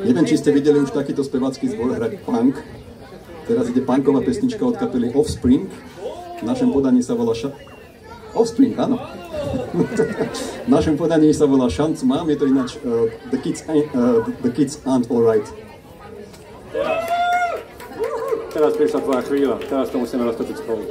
Neviem, či ste videli už takýto spevácky zbor hrať punk. Teraz ide punková pesnička od kapely Offspring. V našom podaní sa volá Offspring, áno. V našom podaní sa volá Šancu mám, je to ináč The Kids Aren't Alright. Teraz prišla tvoja chvíľa, teraz to musíme roztočiť spolu.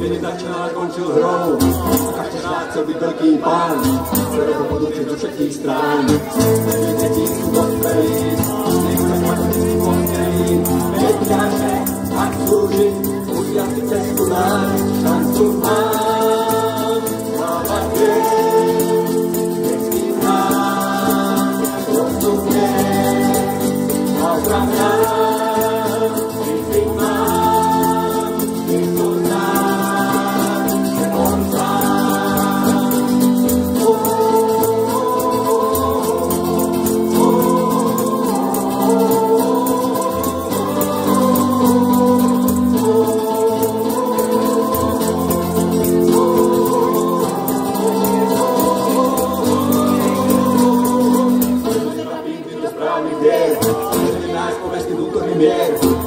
Kedy začal, končil hrou a každý rád chce byť veľký pán, ktoré ho podúčiť zo všetkých strán. Nechce ti sú dostrelí, nechce patnici postrejí, veď ak slúžiť, musia si cestu nájsť, šancu mám, mávať viem, vždycky mám, rozumiem, a zdravím.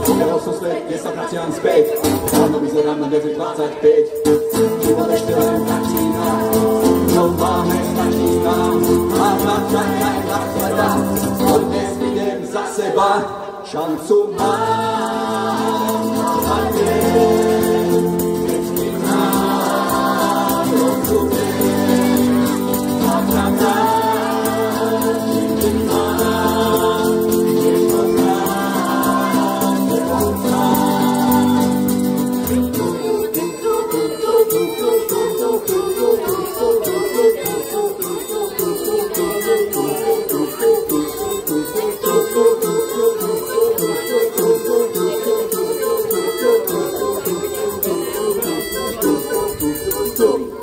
Uhľadol som svet, 10 vraciam späť, dávno vyzerám na 9:25. Život ešte len začína, čo máme stačí nám, a vracaj na seba, dnes idem za seba, šancu mám, a viem, vždycky mám, rozumiem, a pravda.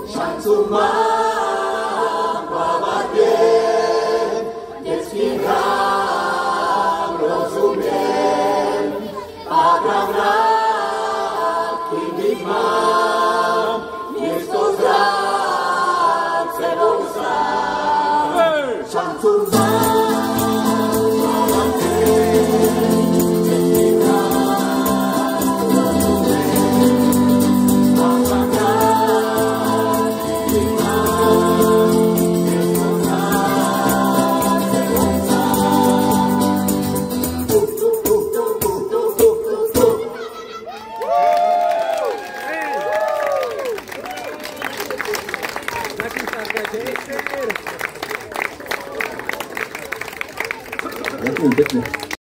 Šancu mám, plávať viem, detským hrám rozumiem, pákam rád, kým byť mám, miesto zrád sebou sám. Šancu mám, plávať viem, detským hrám rozumiem, pákam rád. Ďakujem pekne.